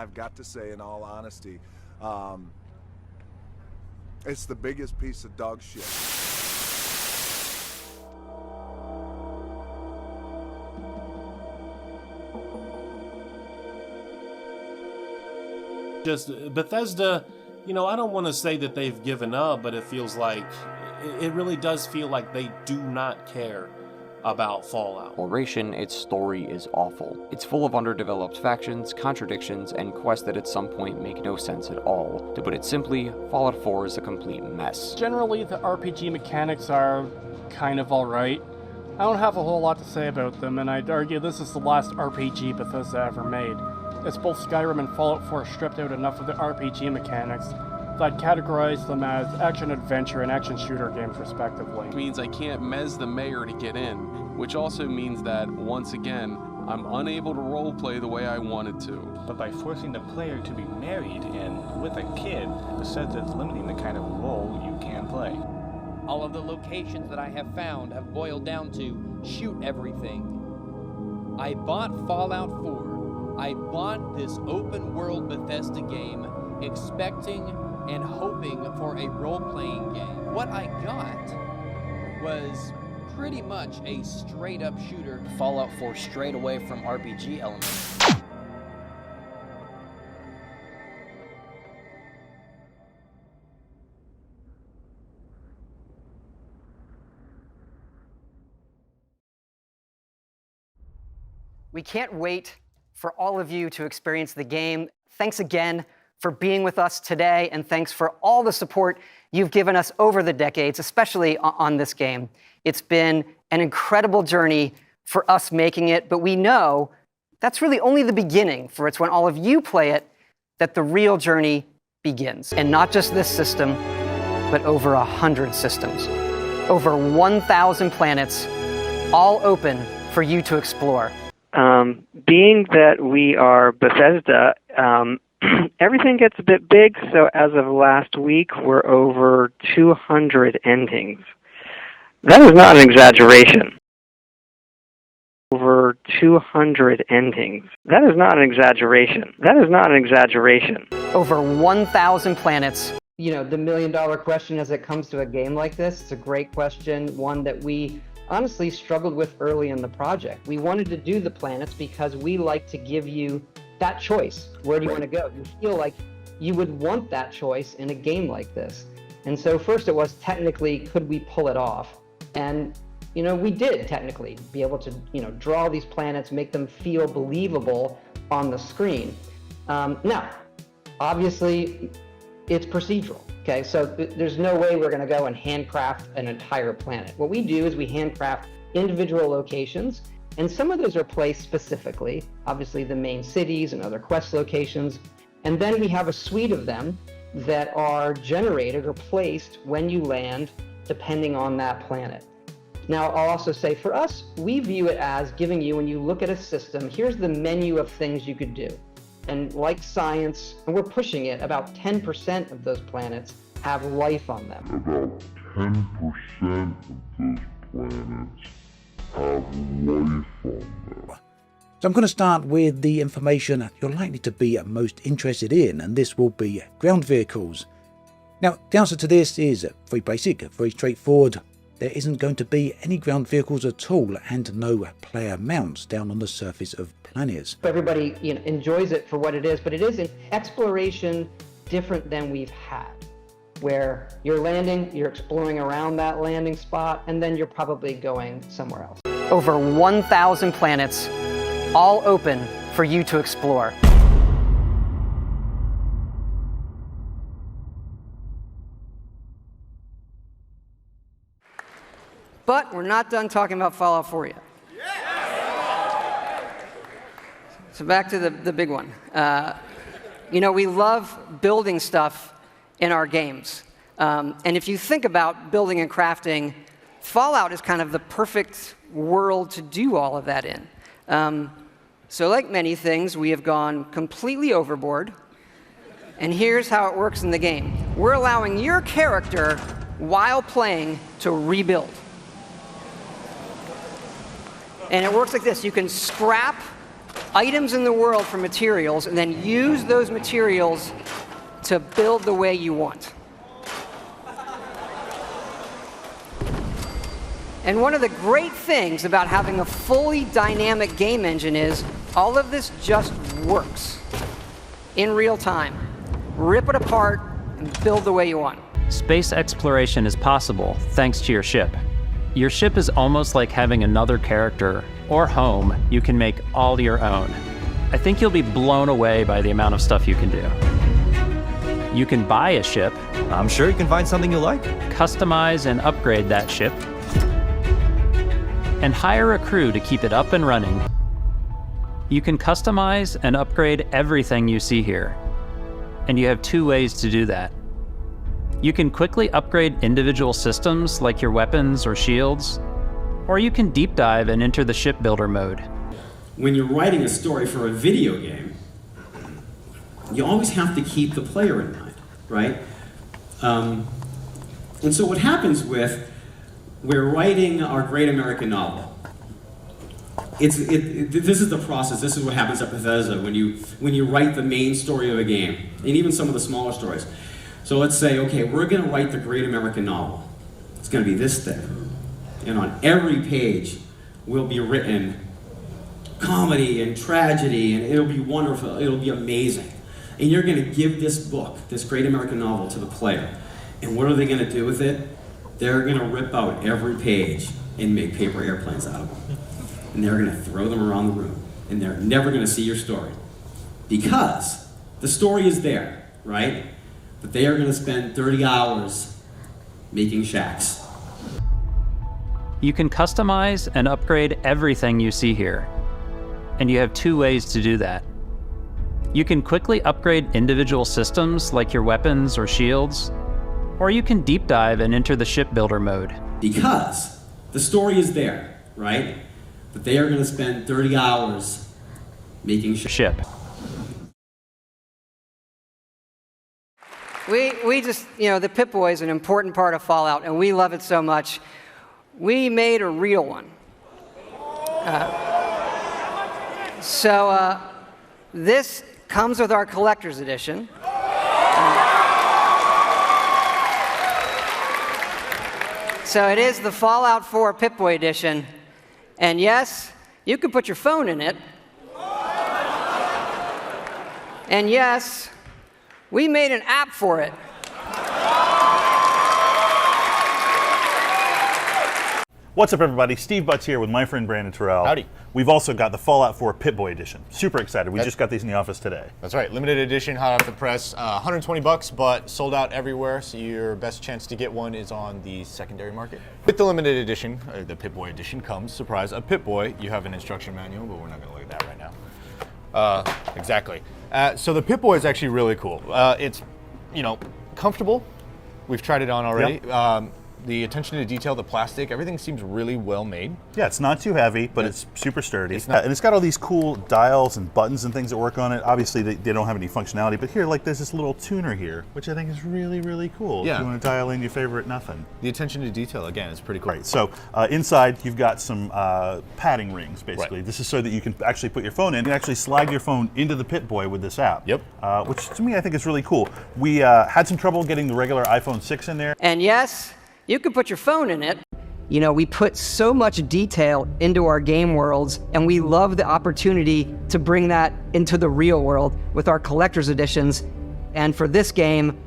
I've got to say, in all honesty, it's the biggest piece of dog shit. Just Bethesda, you know, I don't want to say that they've given up, but it feels like, it really does feel like they do not care about Fallout. Exploration, its story is awful. It's full of underdeveloped factions, contradictions, and quests that at some point make no sense at all. To put it simply, Fallout 4 is a complete mess. Generally, the RPG mechanics are kind of alright. I don't have a whole lot to say about them, and I'd argue this is the last RPG Bethesda ever made. As both Skyrim and Fallout 4 stripped out enough of the RPG mechanics that I'd categorize them as action-adventure and action-shooter games respectively. It means I can't mez the mayor to get in, which also means that, once again, I'm unable to roleplay the way I wanted to. But by forcing the player to be married and with a kid, Bethesda is limiting the kind of role you can play. All of the locations that I have found have boiled down to shoot everything. I bought Fallout 4. I bought this open world Bethesda game expecting and hoping for a role-playing game. What I got was pretty much a straight-up shooter. Fallout 4 strayed away from RPG elements. We can't wait for all of you to experience the game. Thanks again for being with us today, and thanks for all the support you've given us over the decades, especially on this game. It's been an incredible journey for us making it, but we know that's really only the beginning, for it's when all of you play it that the real journey begins. And not just this system, but over 100 systems. Over 1,000 planets, all open for you to explore. Being that we are Bethesda, everything gets a bit big, so as of last week, we're over 200 endings. That is not an exaggeration. Over 200 endings. That is not an exaggeration. That is not an exaggeration. Over 1,000 planets. You know, the million-dollar question as it comes to a game like this, it's a great question, one that we honestly struggled with early in the project. We wanted to do the planets because we like to give you that choice. Where do you want to go? You feel like you would want that choice in a game like this. And so first it was technically, could we pull it off? And, you know, we did technically be able to, you know, draw these planets, make them feel believable on the screen. Now, obviously, it's procedural. Okay, so there's no way we're going to go and handcraft an entire planet. What we do is we handcraft individual locations, and some of those are placed specifically, obviously the main cities and other quest locations, and then we have a suite of them that are generated or placed when you land, depending on that planet. Now, I'll also say for us, we view it as giving you, when you look at a system, here's the menu of things you could do. And like science, and we're pushing it, about 10% of those planets have life on them. About 10% of those planets have life on them. So I'm going to start with the information you're likely to be most interested in, and this will be ground vehicles. Now, the answer to this is very basic, very straightforward. There isn't going to be any ground vehicles at all, and no player mounts down on the surface of planets. Everybody, you know, enjoys it for what it is, but it is an exploration different than we've had, where you're landing, you're exploring around that landing spot, and then you're probably going somewhere else. Over 1,000 planets, all open for you to explore. But we're not done talking about Fallout 4 yet. So back to the big one. You know, we love building stuff in our games. And if you think about building and crafting, Fallout is kind of the perfect world to do all of that in. So like many things, we have gone completely overboard. And here's how it works in the game. We're allowing your character, while playing, to rebuild. And it works like this. You can scrap items in the world for materials and then use those materials to build the way you want. And one of the great things about having a fully dynamic game engine is all of this just works in real time. Rip it apart and build the way you want. Space exploration is possible thanks to your ship. Your ship is almost like having another character or home you can make all your own. I think you'll be blown away by the amount of stuff you can do. You can buy a ship. I'm sure you can find something you like. Customize and upgrade that ship. And hire a crew to keep it up and running. You can customize and upgrade everything you see here. And you have 2 ways to do that. You can quickly upgrade individual systems like your weapons or shields, or you can deep dive and enter the shipbuilder mode. When you're writing a story for a video game, you always have to keep the player in mind, right? And so what happens with, we're writing our great American novel. This is the process. This is what happens at Bethesda when you write the main story of a game, and even some of the smaller stories. So let's say, okay, we're going to write the great American novel. It's going to be this thick, and on every page will be written comedy and tragedy, and it'll be wonderful. It'll be amazing. And you're going to give this book, this great American novel, to the player. And what are they going to do with it? They're going to rip out every page and make paper airplanes out of them. And they're going to throw them around the room. And they're never going to see your story. Because the story is there, right? But they are going to spend 30 hours making shacks. You can customize and upgrade everything you see here. And you have 2 ways to do that. You can quickly upgrade individual systems like your weapons or shields, or you can deep dive and enter the shipbuilder mode. Because the story is there, right? But they are going to spend 30 hours making ship. We just, the Pip-Boy is an important part of Fallout, and we love it so much. We made a real one. So this comes with our collector's edition. So it is the Fallout 4 Pip-Boy edition. And yes, you can put your phone in it. And yes, we made an app for it. What's up, everybody? Steve Butts here with my friend Brandon Terrell. Howdy. We've also got the Fallout 4 Pip-Boy edition. Super excited. We just got these in the office today. That's right. Limited edition, hot off the press. $120, but sold out everywhere, so your best chance to get one is on the secondary market. With the limited edition, the Pip-Boy edition, comes, surprise, a Pip-Boy. You have an instruction manual, but we're not going to look at that right now. Exactly. So the Pip-Boy is actually really cool. It's, comfortable. We've tried it on already. Yep. The attention to detail, the plastic, everything seems really well made. Yeah, it's not too heavy, but it's super sturdy. And it's got all these cool dials and buttons and things that work on it. Obviously, they don't have any functionality, but here, there's this little tuner here, which I think is really, really cool. Yeah. If you want to dial in your favorite nothing. The attention to detail, again, is pretty cool. Right, so inside, you've got some padding rings, basically. Right. This is so that you can actually put your phone in. You can actually slide your phone into the Pip-Boy with this app. Yep. Which, to me, I think is really cool. We had some trouble getting the regular iPhone 6 in there. And yes, you can put your phone in it. We put so much detail into our game worlds, and we love the opportunity to bring that into the real world with our collector's editions. And for this game,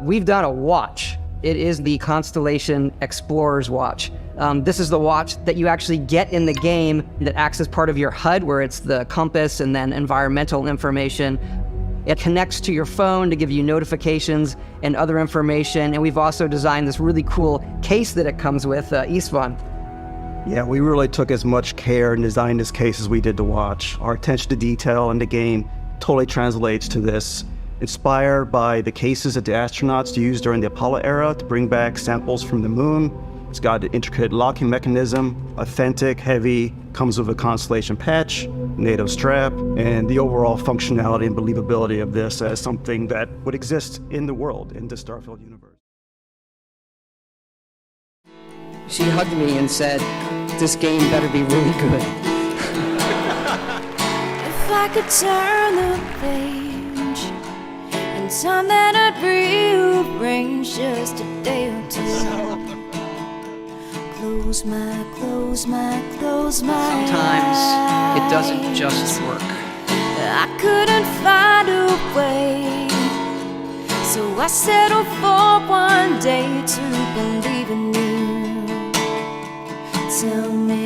we've done a watch. It is the Constellation Explorer's Watch. This is the watch that you actually get in the game that acts as part of your HUD, where it's the compass and then environmental information. It connects to your phone to give you notifications and other information. And we've also designed this really cool case that it comes with, Istvan. Yeah, we really took as much care in designing this case as we did the watch. Our attention to detail in the game totally translates to this. Inspired by the cases that the astronauts used during the Apollo era to bring back samples from the moon. It's got an intricate locking mechanism, authentic, heavy, comes with a Constellation patch, NATO strap, and the overall functionality and believability of this as something that would exist in the world, in the Starfield universe. She hugged me and said, "This game better be really good." If I could turn the page and time that I'd rearrange just a day or two. Close my Sometimes it doesn't just work. I couldn't find a way, so I settled for one day to believe in you. Tell me